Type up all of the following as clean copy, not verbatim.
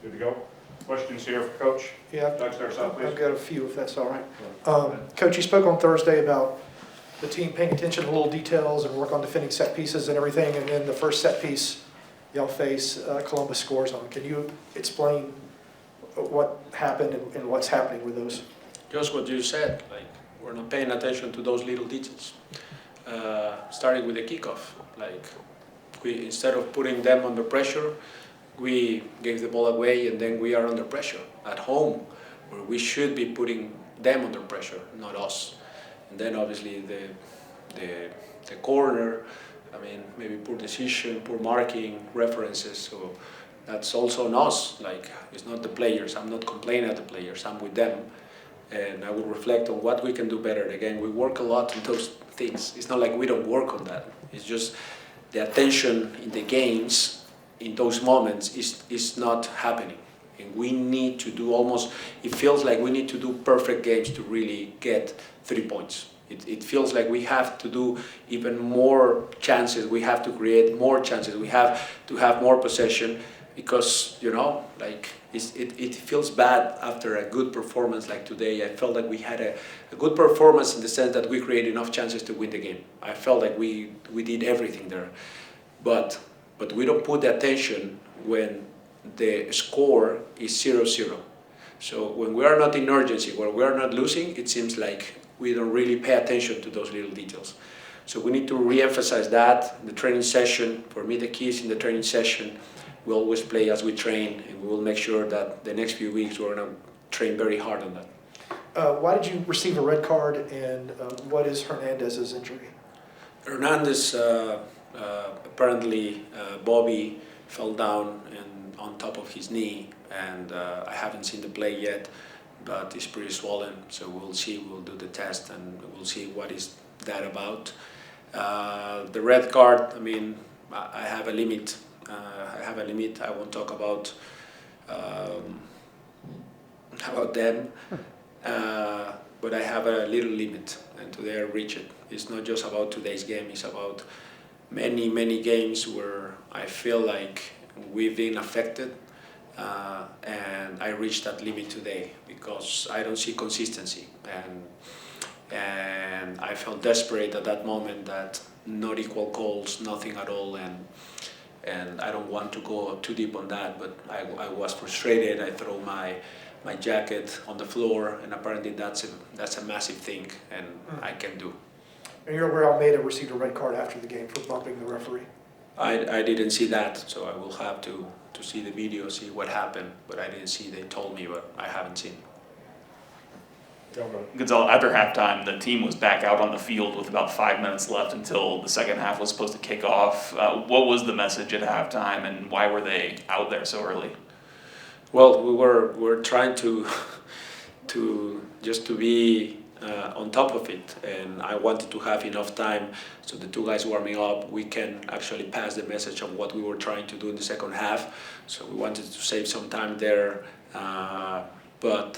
Good to go. Questions here for Coach? Yeah, Doug, start us off, please. I've got a few if that's all right. Coach, you spoke on Thursday about the team paying attention to little details and work on defending set pieces and everything, and then the first set piece y'all face, Columbus scores on. Can you explain what happened and what's happening with those? Just what you said, like we're not paying attention to those little details. Starting with the kickoff, like we instead of putting them under pressure, we gave the ball away, and then we are under pressure at home, where we should be putting them under pressure, not us. And then obviously the corner, I mean, maybe poor decision, poor marking, references. So that's also on us. Like, it's not the players. I'm not complaining at the players. I'm with them, and I will reflect on what we can do better. Again, we work a lot on those things. It's not like we don't work on that. It's just the attention in the games in those moments is not happening. And we need to do almost, it feels like we need to do perfect games to really get 3 points. It feels like we have to do even more chances, we have to create more chances, we have to have more possession, because, you know, like it feels bad after a good performance like today. I felt like we had a good performance in the sense that we created enough chances to win the game. I felt like we did everything there. But we don't put the attention when the score is 0-0. So when we are not in urgency, when we are not losing, it seems like we don't really pay attention to those little details. So we need to re-emphasize that in the training session. For me, the key is in the training session. We always play as we train, and we will make sure that the next few weeks we're going to train very hard on that. Why did you receive a red card, and what is Hernandez's injury? Hernandez, apparently Bobby fell down and on top of his knee, and I haven't seen the play yet, but it's pretty swollen, so we'll see. We'll do the test and we'll see what is that about. The red card, I mean, I have a limit. I won't talk about them, but I have a little limit, and today I reach it. It's not just about today's game. It's about many games where I feel like we've been affected, and I reached that limit today because I don't see consistency, and I felt desperate at that moment that not equal calls, nothing at all, and I don't want to go too deep on that, but I was frustrated. I threw my jacket on the floor, and apparently that's a massive thing, and I can do. And you're aware Almeida received a red card after the game for bumping the referee? I didn't see that, so I will have to see the video, see what happened, but I didn't see. They told me, but I haven't seen. Gonzalo, after halftime, the team was back out on the field with about 5 minutes left until the second half was supposed to kick off. What was the message at halftime, and why were they out there so early? Well, we were trying to be on top of it, and I wanted to have enough time so the two guys warming up, we can actually pass the message of what we were trying to do in the second half. So we wanted to save some time there. But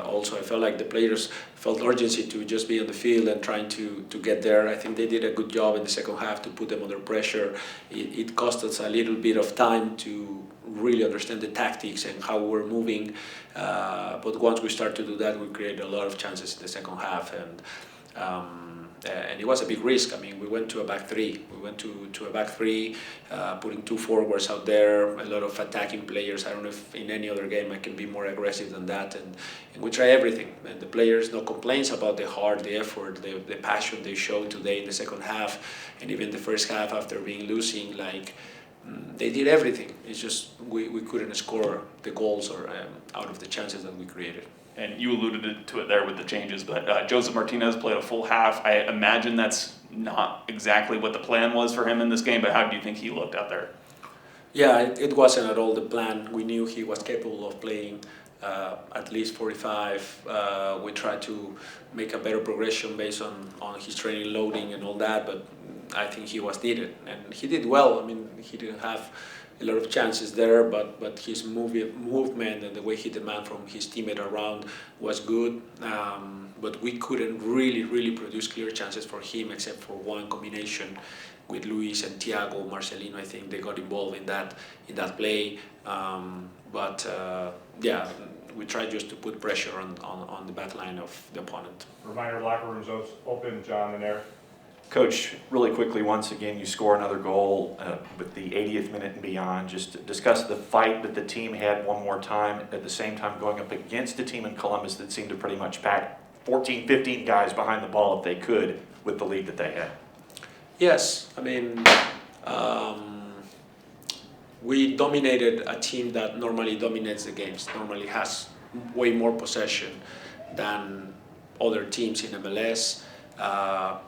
also I felt like the players felt urgency to just be on the field and trying to get there. I think they did a good job in the second half to put them under pressure. It cost us a little bit of time to really understand the tactics and how we were moving. But once we started to do that, we created a lot of chances in the second half. And it was a big risk. I mean, we went to a back three. We went to a back three, putting two forwards out there, a lot of attacking players. I don't know if in any other game I can be more aggressive than that. And we try everything. And the players, no complaints about the heart, the effort, the passion they showed today in the second half, and even the first half after being losing. Like, they did everything. It's just we couldn't score the goals or out of the chances that we created. And you alluded to it there with the changes, but Joseph Martinez played a full half. I imagine that's not exactly what the plan was for him in this game, but how do you think he looked out there? Yeah, it wasn't at all the plan. We knew he was capable of playing at least 45. We tried to make a better progression based on his training loading and all that, but I think he was needed. And he did well. I mean, he didn't have a lot of chances there, but his movement and the way he demanded from his teammate around was good. But we couldn't really produce clear chances for him except for one combination with Luis and Thiago. Marcelino, I think they got involved in that play. But yeah, we try just to put pressure on the back line of the opponent. Reminder, locker room's open, John and Eric. Coach, really quickly, once again, you score another goal with the 80th minute and beyond. Just discuss the fight that the team had one more time, at the same time going up against a team in Columbus that seemed to pretty much pack 14, 15 guys behind the ball if they could with the lead that they had. Yes, I mean, we dominated a team that normally dominates the games, normally has way more possession than other teams in MLS.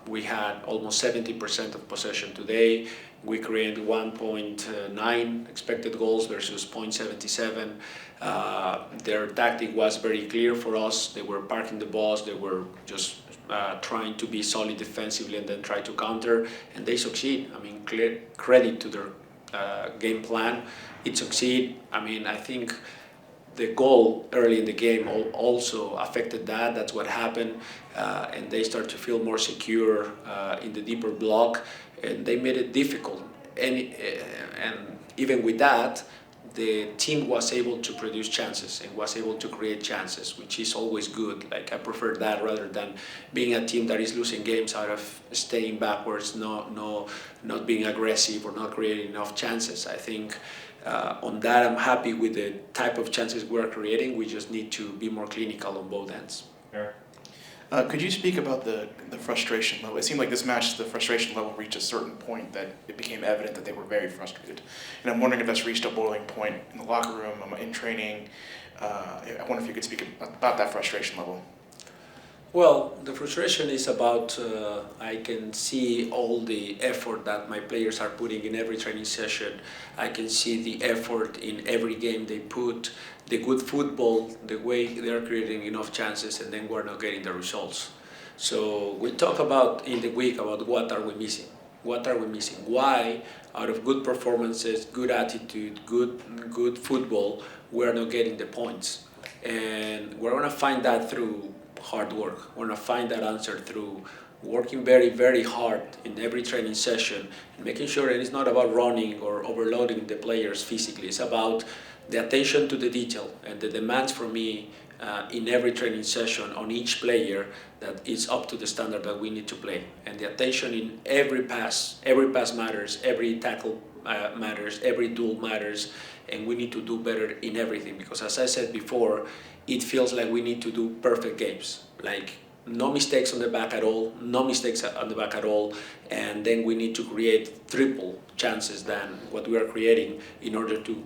We had almost 70% of possession today. We created 1.9 expected goals versus 0.77. Their tactic was very clear for us. They were parking the balls. They were just trying to be solid defensively and then try to counter, and they succeed. I mean, credit to their game plan. It succeed. I mean, I think the goal early in the game also affected that. That's what happened, and they start to feel more secure in the deeper block, and they made it difficult. And even with that, the team was able to produce chances and was able to create chances, which is always good. Like, I prefer that rather than being a team that is losing games out of staying backwards, not being aggressive or not creating enough chances. I think on that, I'm happy with the type of chances we're creating. We just need to be more clinical on both ends. Eric? Could you speak about the frustration level? It seemed like this match, the frustration level reached a certain point that it became evident that they were very frustrated. And I'm wondering if that's reached a boiling point in the locker room, in training. I wonder if you could speak about that frustration level. Well, the frustration is about I can see all the effort that my players are putting in every training session. I can see the effort in every game they put, the good football, the way they're creating enough chances, and then we're not getting the results. So we talk about in the week about what are we missing. What are we missing? Why, out of good performances, good attitude, good football, we're not getting the points? And we're going to find that through hard work. We're going to find that answer through working very, very hard in every training session and making sure that it's not about running or overloading the players physically. It's about the attention to the detail and the demands from me in every training session on each player that is up to the standard that we need to play. And the attention in every pass matters, every tackle matters, every duel matters, and we need to do better in everything, because as I said before, it feels like we need to do perfect games, like no mistakes on the back at all, and then we need to create triple chances than what we are creating in order to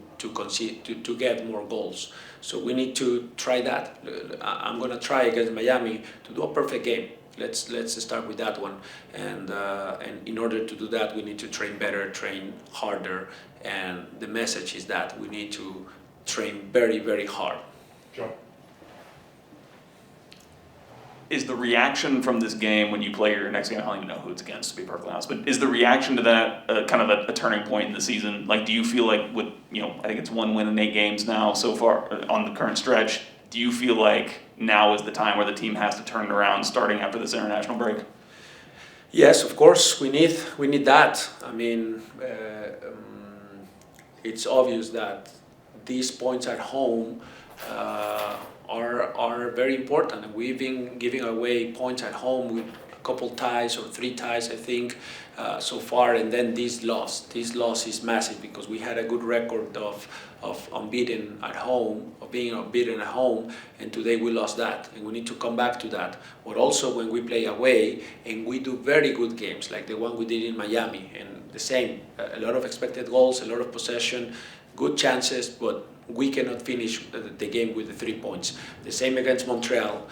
get more goals. So we need to try that. I'm going to try against Miami to do a perfect game. Let's start with that one, and in order to do that, we need to train better, train harder, and the message is that we need to train very, very hard. Joe? Is the reaction from this game when you play your next game, I don't even know who it's against, to be perfectly honest, but is the reaction to that kind of a turning point in the season? Like, do you feel like with, I think it's 1 win in 8 games now so far on the current stretch, do you feel like now is the time where the team has to turn it around starting after this international break? Yes, of course, we need that. I mean, it's obvious that these points at home are very important. And we've been giving away points at home with a couple ties or 3 ties, I think, so far. And then this loss is massive, because we had a good record of unbeaten at home, of being unbeaten at home, and today we lost that, and we need to come back to that. But also when we play away and we do very good games, like the one we did in Miami, and the same, a lot of expected goals, a lot of possession, good chances, but we cannot finish the game with the 3 points. The same against Montreal,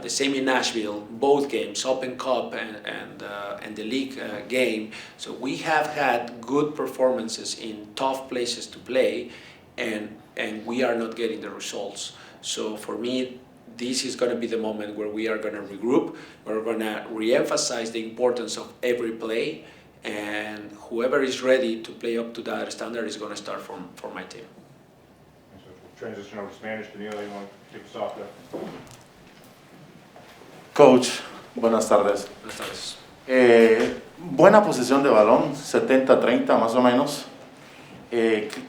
the same in Nashville, both games, Open Cup and the league game. So we have had good performances in tough places to play, and we are not getting the results. So for me, this is going to be the moment where we are going to regroup. We're going to re-emphasize the importance of every play, and whoever is ready to play up to that standard is going to start for my team. Transition over to Spanish. Danilo, you want to kick us off there? Coach, buenas tardes. Buenas tardes. Buena posición de balón, 70-30 más o menos.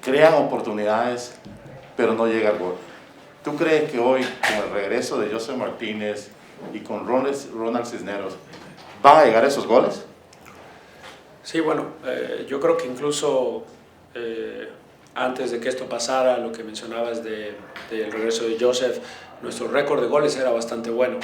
Crean oportunidades. pero no llega al gol. ¿Tú crees que hoy, con el regreso de José Martínez y con Ronald Cisneros, van a llegar esos goles? Sí, bueno, yo creo que incluso antes de que esto pasara, lo que mencionabas del regreso de Joseph, nuestro récord de goles era bastante bueno,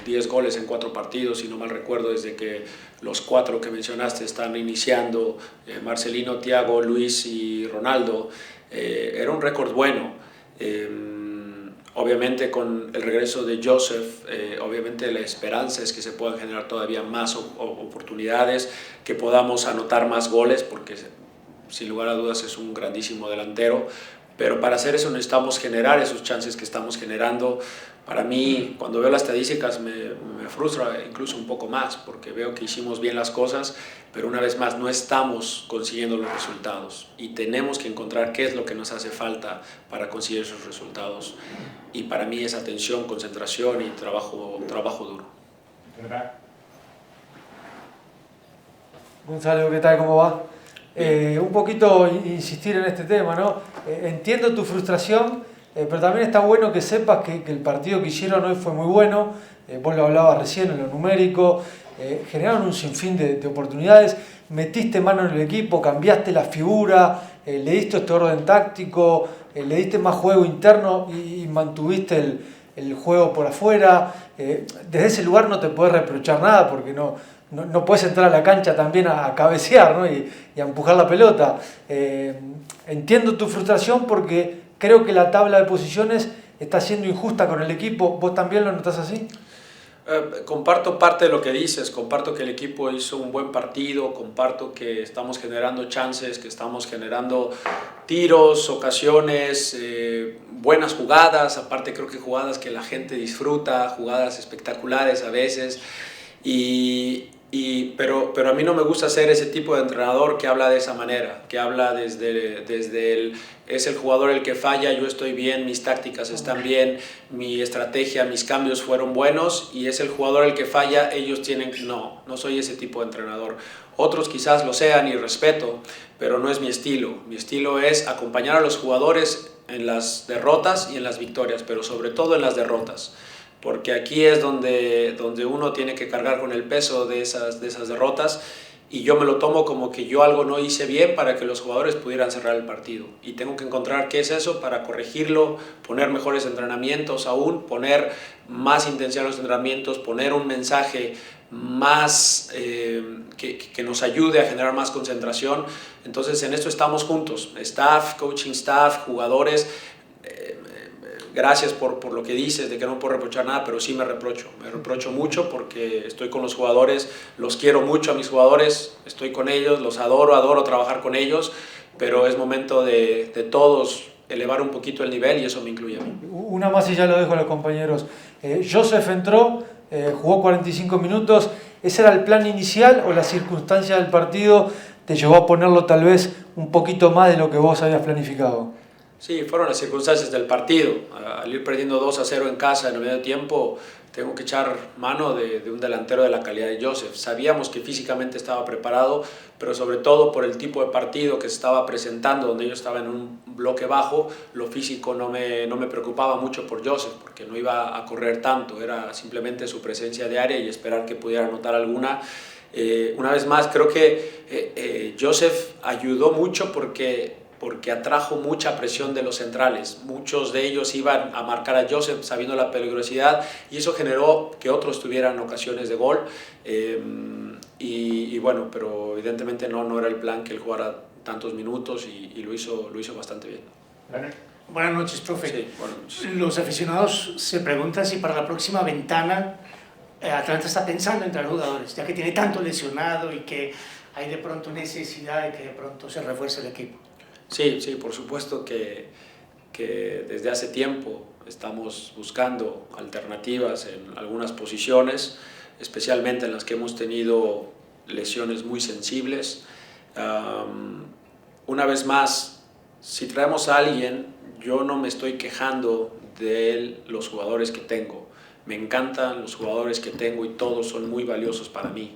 10 goles en 4 partidos, si no mal recuerdo, desde que los 4 que mencionaste están iniciando, Marcelino, Thiago, Luis y Ronaldo, era un récord bueno. Obviamente con el regreso de Joseph, obviamente la esperanza es que se puedan generar todavía más oportunidades, que podamos anotar más goles, porque sin lugar a dudas es un grandísimo delantero, pero para hacer eso necesitamos generar esos chances que estamos generando. Para mí, cuando veo las estadísticas me frustra incluso un poco más, porque veo que hicimos bien las cosas, pero una vez más no estamos consiguiendo los resultados y tenemos que encontrar qué es lo que nos hace falta para conseguir esos resultados. Y para mí es atención, concentración y trabajo duro. In the back. Gonzalo, ¿qué tal? ¿Cómo va? Un poquito insistir en este tema, ¿no? Entiendo tu frustración, pero también está bueno que sepas que el partido que hicieron hoy fue muy bueno. Vos lo hablabas recién en lo numérico, generaron un sinfín de oportunidades, metiste mano en el equipo, cambiaste la figura, le diste este orden táctico, le diste más juego interno y mantuviste el juego por afuera. Desde ese lugar no te puedes reprochar nada porque no puedes entrar a la cancha también a cabecear, ¿no? y a empujar la pelota. Entiendo tu frustración porque creo que la tabla de posiciones está siendo injusta con el equipo. ¿Vos también lo notás así? Comparto parte de lo que dices, comparto que el equipo hizo un buen partido, comparto que estamos generando chances, que estamos generando tiros, ocasiones, buenas jugadas, aparte creo que jugadas que la gente disfruta, jugadas espectaculares a veces, pero a mí no me gusta ser ese tipo de entrenador que habla de esa manera, que habla desde es el jugador el que falla, yo estoy bien, mis tácticas están bien, mi estrategia, mis cambios fueron buenos y es el jugador el que falla, ellos tienen que... No soy ese tipo de entrenador. Otros quizás lo sean y respeto, pero no es mi estilo. Mi estilo es acompañar a los jugadores en las derrotas y en las victorias, pero sobre todo en las derrotas. Porque aquí es donde uno tiene que cargar con el peso de esas derrotas y yo me lo tomo como que yo algo no hice bien para que los jugadores pudieran cerrar el partido y tengo que encontrar qué es eso para corregirlo, poner mejores entrenamientos aún, poner más intensidad en los entrenamientos, poner un mensaje más que nos ayude a generar más concentración. Entonces en esto estamos juntos, staff, coaching staff, jugadores. Gracias por lo que dices, de que no puedo reprochar nada, pero sí me reprocho mucho porque estoy con los jugadores, los quiero mucho a mis jugadores, estoy con ellos, los adoro trabajar con ellos, pero es momento de todos elevar un poquito el nivel y eso me incluye a mí. Una más y ya lo dejo a los compañeros. Joseph entró, jugó 45 minutos, ¿ese era el plan inicial o la circunstancia del partido te llevó a ponerlo tal vez un poquito más de lo que vos habías planificado? Sí, fueron las circunstancias del partido. Al ir perdiendo 2-0 en casa en el medio tiempo, tengo que echar mano de un delantero de la calidad de Joseph. Sabíamos que físicamente estaba preparado, pero sobre todo por el tipo de partido que se estaba presentando, donde yo estaba en un bloque bajo, lo físico no me preocupaba mucho por Joseph, porque no iba a correr tanto, era simplemente su presencia de área y esperar que pudiera anotar alguna. Una vez más, creo que Joseph ayudó mucho porque atrajo mucha presión de los centrales. Muchos de ellos iban a marcar a Joseph sabiendo la peligrosidad y eso generó que otros tuvieran ocasiones de gol. Y bueno, pero evidentemente no era el plan que él jugara tantos minutos y lo hizo bastante bien. Leonard. Buenas noches, profe. Sí, buenas noches. Los aficionados se preguntan si para la próxima ventana Atlanta está pensando en traer jugadores, ya que tiene tanto lesionado y que hay de pronto necesidad de que de pronto se refuerce el equipo. Sí, por supuesto que desde hace tiempo estamos buscando alternativas en algunas posiciones, especialmente en las que hemos tenido lesiones muy sensibles. Una vez más, si traemos a alguien, yo no me estoy quejando de los jugadores que tengo. Me encantan los jugadores que tengo y todos son muy valiosos para mí.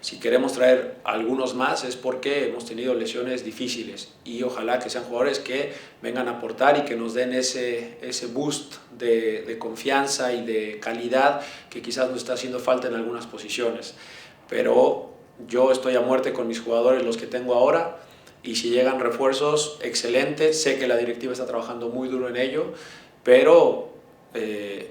Si queremos traer algunos más es porque hemos tenido lesiones difíciles y ojalá que sean jugadores que vengan a aportar y que nos den ese boost de confianza y de calidad que quizás nos está haciendo falta en algunas posiciones. Pero yo estoy a muerte con mis jugadores, los que tengo ahora, y si llegan refuerzos, excelente. Sé que la directiva está trabajando muy duro en ello, pero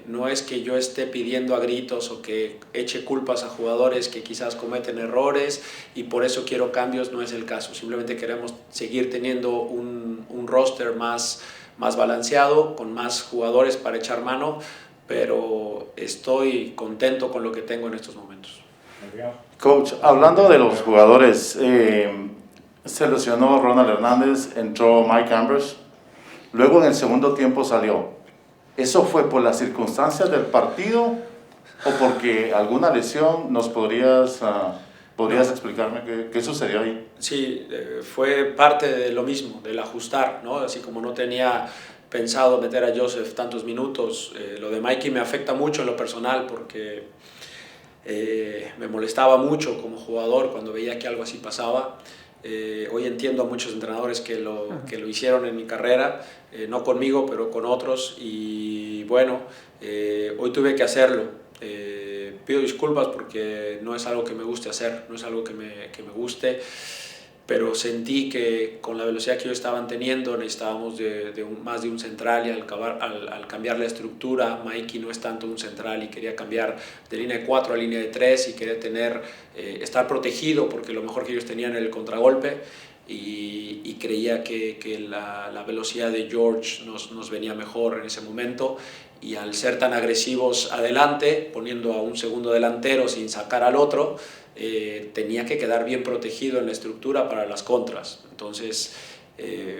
no es que yo esté pidiendo a gritos o que eche culpas a jugadores que quizás cometen errores y por eso quiero cambios, no es el caso. Simplemente queremos seguir teniendo un roster más balanceado, con más jugadores para echar mano, pero estoy contento con lo que tengo en estos momentos. Coach, hablando de los jugadores, se lesionó Ronald Hernandez, entró Mikey Ambrose, luego en el segundo tiempo salió. ¿Eso fue por las circunstancias del partido o porque alguna lesión? ¿Nos podrías explicarme qué sucedió ahí? Sí, fue parte de lo mismo, del ajustar, ¿no? Así como no tenía pensado meter a Joseph tantos minutos, lo de Mikey me afecta mucho en lo personal porque me molestaba mucho como jugador cuando veía que algo así pasaba. Hoy entiendo a muchos entrenadores que lo hicieron en mi carrera, no conmigo, pero con otros, y bueno, hoy tuve que hacerlo. Pido disculpas porque no es algo que me guste hacer, no es algo que me guste, pero sentí que con la velocidad que ellos estaban teniendo necesitábamos más de un central, y al cambiar la estructura, Mikey no es tanto un central y quería cambiar de línea de 4 a línea de 3 y quería estar protegido porque lo mejor que ellos tenían era el contragolpe, y creía que la velocidad de George nos venía mejor en ese momento, y al ser tan agresivos adelante, poniendo a un segundo delantero sin sacar al otro, tenía que quedar bien protegido en la estructura para las contras. Entonces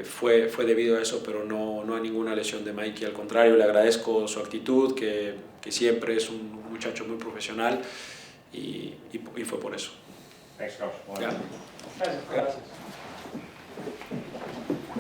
fue debido a eso, pero no a ninguna lesión de Mikey. Al contrario, le agradezco su actitud, que siempre es un muchacho muy profesional, y fue por eso. Thanks, Coach. Ya. Gracias.